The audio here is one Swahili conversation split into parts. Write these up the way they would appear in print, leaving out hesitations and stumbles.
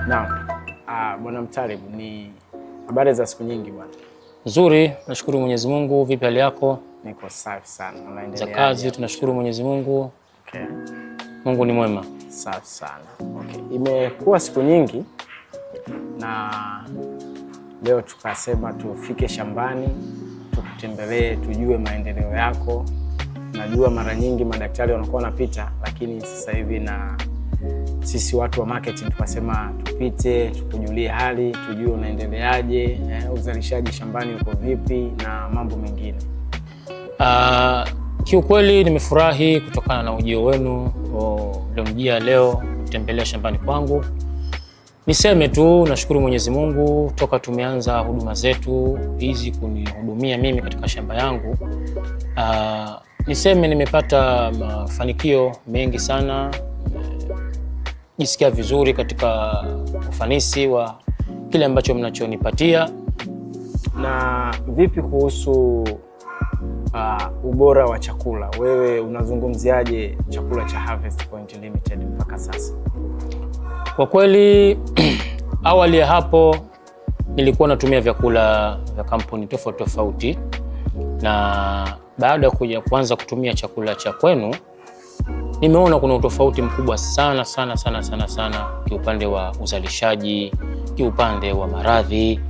Naam. Bwana Mtalibu, ni habari za siku nyingi bwana. Nzuri, nashukuru Mwenyezi Mungu. Vipi hali yako? Niko safi sana. Unaendelea? Za kazi tunashukuru Mwenyezi Mungu. Okay. Mungu ni mwema. Safi sana. Okay. Imekuwa siku nyingi na leo tukasema tufike shambani, tukutembelee, tujue maendeleo yako. Najua mara nyingi madaktari wanakuwa wanapita, lakini sasa hivi na sisi watu wa marketing tukasema tupite, tukujulie hali, tujue unaendeleaje, uzalishaji shambani uko vipi na mambo mengine. Kiukweli nimefurahi kutokana na ujio wenu uliomjia leo kutembelea shambani kwangu. Niseme tu nashukuru Mwenyezi Mungu toka tumeanza huduma zetu hizi kunihudumia mimi katika shamba yangu. Niseme nimepata mafanikio mengi sana. Jisikia vizuri katika ufanisi wa kile ambacho mnachonipatia. Na vipi kuhusu ubora wa chakula? Wewe unazungumziaje chakula cha Harvest Point Limited mpaka sasa? Kwa kweli awali ya hapo nilikuwa natumia vyakula vya kampuni tofauti tofauti, na baada ya kuanza kutumia chakula cha kwenu nimeona kuna utofauti mkubwa sana kiupande wa uzalishaji, kiupande wa maradhi.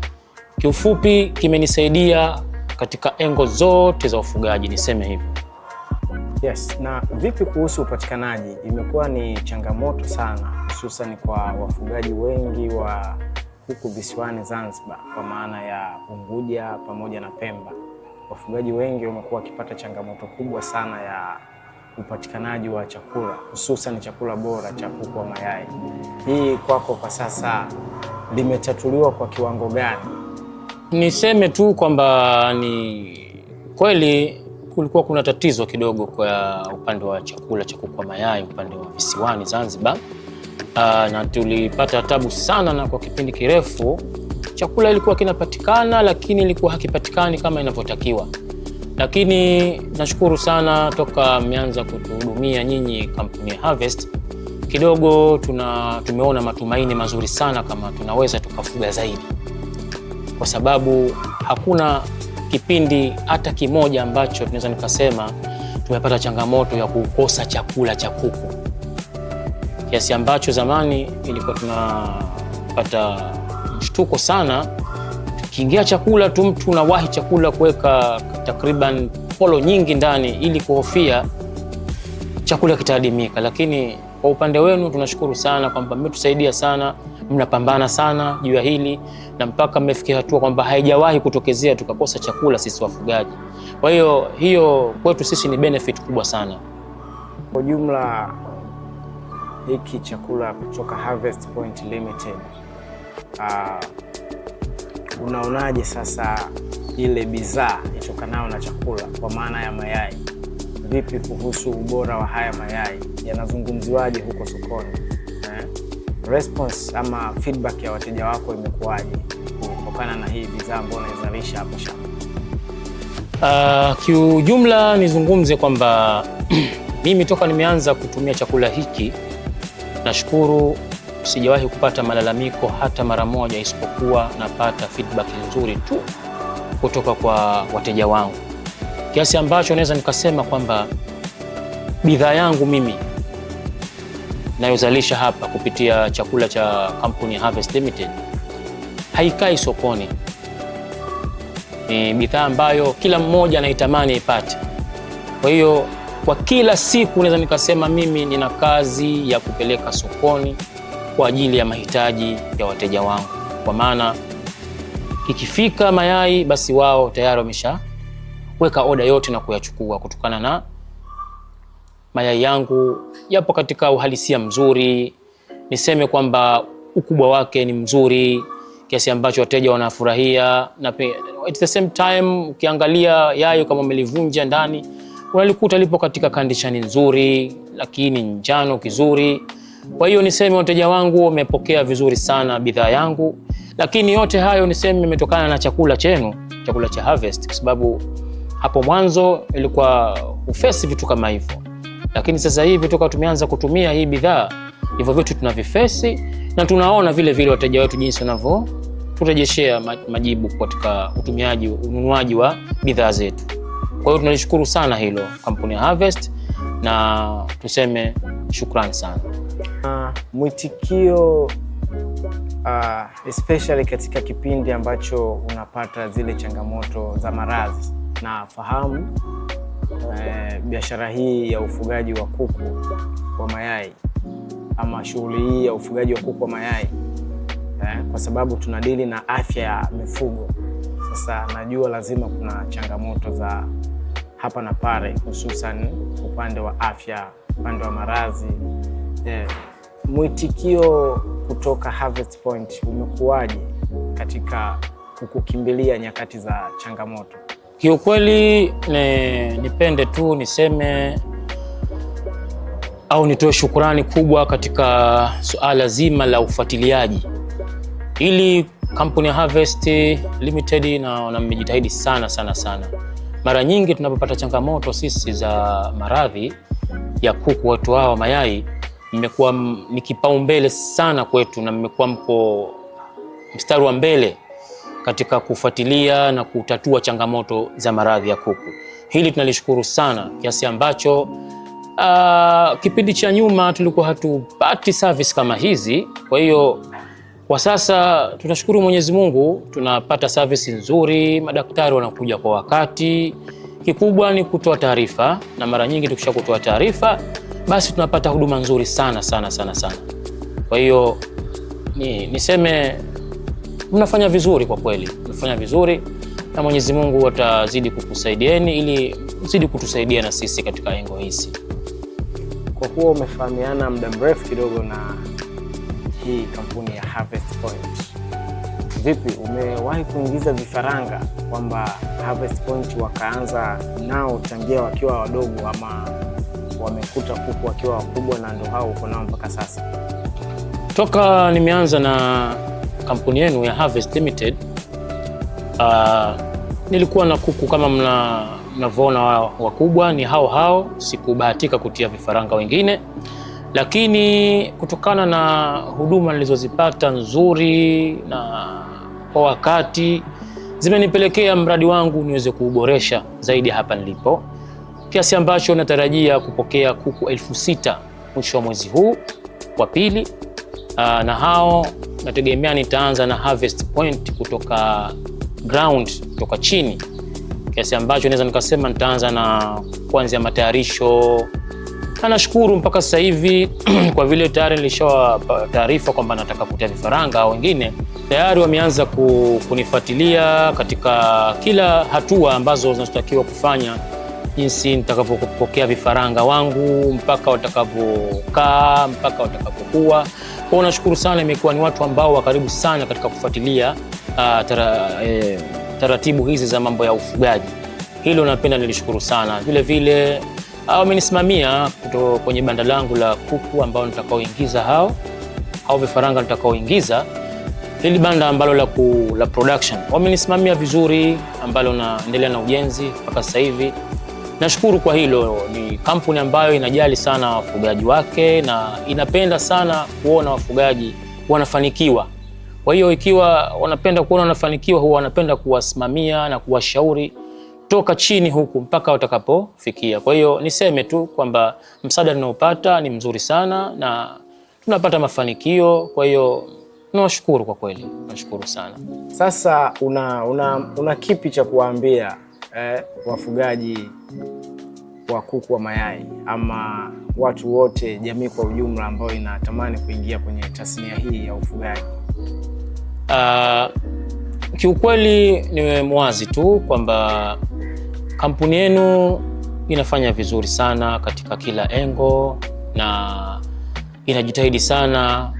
Kiufupi kimenisaidia katika engo zote za ufugaji, niseme hivyo. Yes, na vipi kuhusu upatikanaji? Imekuwa ni changamoto sana hususan kwa wafugaji wengi wa huku visiwani Zanzibar, kwa maana ya Unguja pamoja na Pemba. Wafugaji wengi wamekuwa wakipata changamoto kubwa sana ya upatikanaji wa chakula, hususan chakula bora cha kuku wa mayai. Hii kwako kwa sasa limetatuliwa kwa kiwango gani? Niseme tu kwamba ni kweli kulikuwa kuna tatizo kidogo kwa upande wa chakula cha kuku wa mayai upande wa visiwani Zanzibar. Na tulipata tabu sana, na kwa kipindi kirefu chakula ilikuwa kinapatikana lakini ilikuwa hakipatikani kama inavyotakiwa. Lakini nashukuru sana toka mmeanza kutuhudumia nyinyi kampuni ya Harvest, kidogo tumeona matumaini mazuri sana kama tunaweza tukafuga zaidi, kwa sababu hakuna kipindi hata kimoja ambacho tunaweza nikasema tumepata changamoto ya kukosa chakula cha kuku, kiasi ambacho zamani ilikuwa tunapata mshtuko sana. Kiingia chakula tu mtu unawahi chakula kuweka takriban polo nyingi ndani ili kuhofia chakula kitaadimika. Lakini kwa upande wenu tunashukuru sana kwamba mmetusaidia sana, mnapambana sana juu ya hili, na mpaka mmefikia hatua kwamba haijawahi kutokezea tukakosa chakula sisi wafugaji. Kwa hiyo kwetu sisi ni benefit kubwa sana. Kwa jumla hiki chakula kutoka Harvest Point Limited, unaonaje sasa ile bidhaa itokanayo na chakula kwa maana ya mayai? Vipi kuhusu ubora wa haya mayai? Yanazungumziwaje huko sokoni? Response ama feedback ya wateja wako imekuwaje kutokana na hii bidhaa ambayo unaizalisha hapo shamba? Kiujumla nizungumze kwamba mimi toka nimeanza kutumia chakula hiki, nashukuru sijawahi kupata malalamiko hata mara moja, isipokuwa napata feedback nzuri tu kutoka kwa wateja wangu, kiasi ambacho naweza nikasema kwamba bidhaa yangu mimi nayozalisha hapa kupitia chakula cha kampuni ya Harvest Limited haikai sokoni. Ni bidhaa ambayo kila mmoja anaitamani ipate. Kwa hiyo kwa kila siku naweza nikasema mimi nina kazi ya kupeleka sokoni kwa ajili ya mahitaji ya wateja wangu, kwa maana ikifika mayai basi wao tayari wameshaweka oda yote na kuyachukua, kutokana na mayai yangu yapo katika uhalisia mzuri. Niseme kwamba ukubwa wake ni mzuri kiasi ambacho wateja wanafurahia, na at the same time ukiangalia yai kama umelivunja ndani unalikuta lipo katika condition nzuri, lakini njano kizuri. Kwa hiyo niseme wateja wangu wamepokea vizuri sana bidhaa yangu, lakini yote hayo niseme imetokana na chakula chenu, chakula cha Harvest, kwa sababu hapo mwanzo ilikuwa ufesi vitu kama hivyo, lakini sasa hivi toka tumeanza kutumia hii bidhaa hivyo vitu tunavifesi, na tunaona vile vile wateja wetu jinsi wanavyo turejeshea majibu katika ununuaji wa bidhaa zetu. Kwa hiyo tunalishukuru sana hilo kampuni ya Harvest na tuseme shukrani sana. Mwitikio especially katika kipindi ambacho unapata zile changamoto za maradhi, na fahamu biashara hii ya ufugaji wa kuku wa mayai ama shughuli hii ya ufugaji wa kuku wa mayai kwa sababu tunadili na afya ya mifugo. Sasa najua lazima kuna changamoto za hapa na pale, hususan upande wa afya, upande wa maradhi. Mwitikio kutoka Harvest Point umekuwaje katika kukukimbilia nyakati za changamoto? Kiukweli nipende tu niseme au nitoe shukrani kubwa katika suala zima la ufuatiliaji. Ili kampuni ya Harvest Limited na mmejitahidi sana sana sana. Mara nyingi tunapopata changamoto sisi za maradhi ya kuku wetu hawa mayai, mmekuwa ni kipaumbele sana kwetu na mmekuwa mko mstari wa mbele katika kufuatilia na kutatua changamoto za maradhi ya kuku. Hili tunalishukuru sana, kiasi ambacho kipindi cha nyuma tulikuwa hatupati service kama hizi. Kwa hiyo kwa sasa tunashukuru Mwenyezi Mungu, tunapata service nzuri, madaktari wanakuja kwa wakati. Kikubwa ni kutoa taarifa, na mara nyingi tukisha kutoa taarifa basi tunapata huduma nzuri sana sana sana sana. Kwa hiyo niseme mnafanya vizuri kwa kweli, mnafanya vizuri na Mwenyezi Mungu atazidi kukusaidieni ili mzidi kutusaidia na sisi katika engo hizi. Kwa kuwa umefahamiana muda mrefu kidogo na hii kampuni ya Harvest Point, vipi, umewahi kuingiza vifaranga kwamba Harvest Point wakaanza nao tangia wakiwa wadogo, ama wamekuta kuku wakiwa wakubwa na ndio hao uko nao mpaka sasa? Toka nimeanza na kampuni yenu ya Harvest Limited, nilikuwa na kuku kama mnavyoona wakubwa ni hao, sikubahatika kutia vifaranga wengine, lakini kutokana na huduma nilizozipata nzuri na kwa wakati, zimenipelekea mradi wangu niweze kuuboresha zaidi hapa nilipo, kiasi ambacho natarajia kupokea kuku 6,000 mwisho wa mwezi huu wa pili. Na hao nategemea nitaanza na Harvest Point kutoka ground, kutoka chini, kiasi ambacho naweza nikasema nitaanza na kuanzia matayarisho. Na nashukuru mpaka sasa hivi kwa vile tayari nilishawapa taarifa kwamba nataka kutia vifaranga, au wengine tayari wameanza kunifuatilia katika kila hatua ambazo zinazotakiwa kufanya, jinsi nitakapopokea vifaranga wangu mpaka watakapokaa, mpaka watakapokuwa. Kwa nashukuru sana, imekuwa ni watu ambao wa karibu sana katika kufuatilia taratibu hizi za mambo ya ufugaji. Hilo napenda nilishukuru sana. Vile vile wamenisimamia kwenye banda langu la kuku ambao nitakaoingiza hao vifaranga nitakaoingiza, hili banda ambalo la production wamenisimamia vizuri, ambalo naendelea na ujenzi mpaka sasa hivi. Nashukuru kwa hilo. Ni kampuni ambayo inajali sana wafugaji wake na inapenda sana kuona wafugaji wanafanikiwa. Kwa hiyo ikiwa wanapenda kuona wanafanikiwa, huwa wanapenda kuwasimamia na kuwashauri toka chini huku mpaka watakapofikia. Kwa hiyo niseme tu kwamba msaada ninaopata ni mzuri sana na tunapata mafanikio. Kwa hiyo nawashukuru kwa kweli, nashukuru sana. Sasa una kipi cha kuwaambia wafugaji wa kuku wa mayai ama watu wote, jamii kwa ujumla ambao inatamani kuingia kwenye tasnia hii ya ufugaji? Kiukweli niwe mwazi tu kwamba kampuni yenu inafanya vizuri sana katika kila engo na inajitahidi sana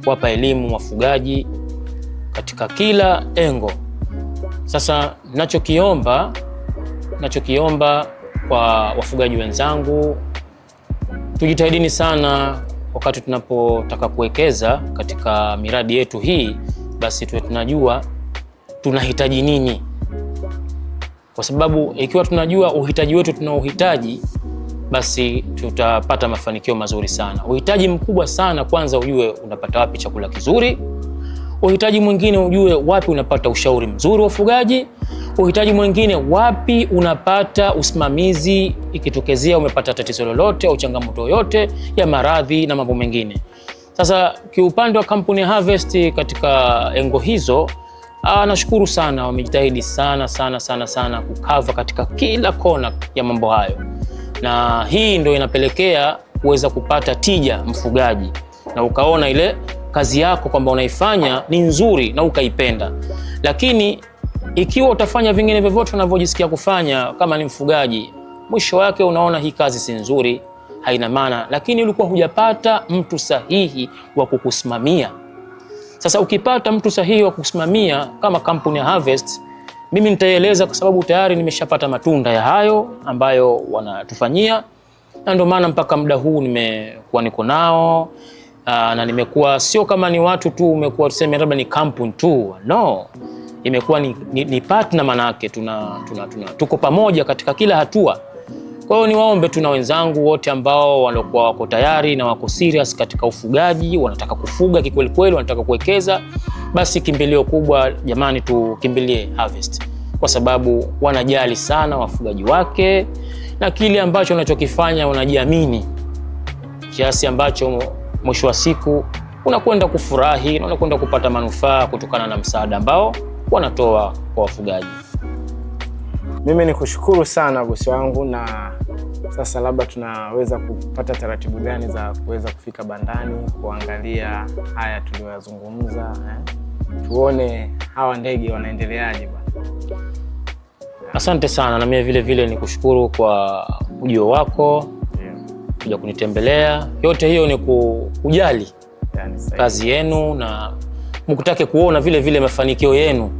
kuwapa elimu wafugaji katika kila engo. Sasa nachokiomba kwa wafugaji wenzangu, tujitahidini sana wakati tunapotaka kuwekeza katika miradi yetu hii, basi tuwe tunajua tunahitaji nini, kwa sababu ikiwa tunajua uhitaji wetu tunauhitaji, basi tutapata mafanikio mazuri sana. Uhitaji mkubwa sana, kwanza ujue unapata wapi chakula kizuri. Uhitaji mwingine ujue wapi unapata ushauri mzuri wa ufugaji. Uhitaji mwingine wapi unapata usimamizi ikitokezea umepata tatizo lolote au changamoto yoyote ya maradhi na mambo mengine. Sasa kiupande wa kampuni ya Harvest katika engo hizo, nashukuru sana, wamejitahidi sana kukava katika kila kona ya mambo hayo, na hii ndio inapelekea kuweza kupata tija mfugaji, na ukaona ile kazi yako kwamba unaifanya ni nzuri na ukaipenda. Lakini ikiwa utafanya vingine vyovyote unavyojisikia kufanya kama ni mfugaji, mwisho wake unaona hii kazi si nzuri, haina maana, lakini ulikuwa hujapata mtu sahihi wa kukusimamia. Sasa ukipata mtu sahihi wa kukusimamia kama kampuni ya Harvest, mimi nitaeleza kwa sababu tayari nimeshapata matunda ya hayo ambayo wanatufanyia, na ndio maana mpaka muda huu nimekuwa niko nao. Na nimekuwa sio kama ni watu tu, umekuwa tuseme labda ni kampuni tu, no, imekuwa ni partner, manake tuko pamoja katika kila hatua. Kwa hiyo niwaombe tu na wenzangu wote ambao walikuwa wako tayari na wako serious katika ufugaji, wanataka kufuga kikweli kweli, wanataka kuwekeza, basi kimbilio kubwa jamani, tukimbilie Harvest, kwa sababu wanajali sana wafugaji wake, na kile ambacho unachokifanya unajiamini kiasi ambacho mwisho wa siku unakwenda kufurahi na unakwenda kupata manufaa kutokana na msaada ambao wanatoa kwa wafugaji. Mimi ni kushukuru sana bosi wangu, na sasa labda tunaweza kupata taratibu gani za kuweza kufika bandani kuangalia haya tuliyozungumza, tuone hawa ndege wanaendeleaje bwana. Asante sana, na mimi vile vile nikushukuru kwa ujio wako, kuja kunitembelea. Yote hiyo ni kujali kazi yenu na mkutake kuona vile vile mafanikio yenu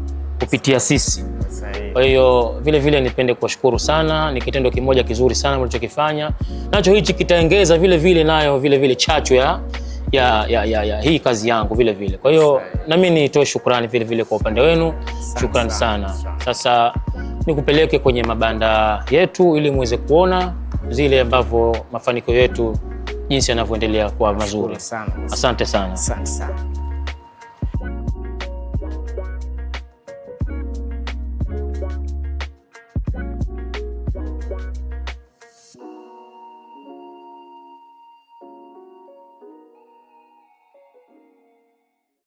kupitia sisi. Kwa hiyo vile vile nipende kuwashukuru sana, ni kitendo kimoja kizuri sana mlichokifanya. Nacho hichi kitaongeza vile vile nayo vile vile chachu ya hii kazi yangu vile vile. Kwa hiyo na mimi nitoe shukrani vile vile kwa upande wenu. Shukrani sana. Sasa nikupeleke kwenye mabanda yetu ili muweze kuona zile ambavyo mafanikio yetu jinsi yanavyoendelea kuwa mazuri. Asante sana. Asante sana.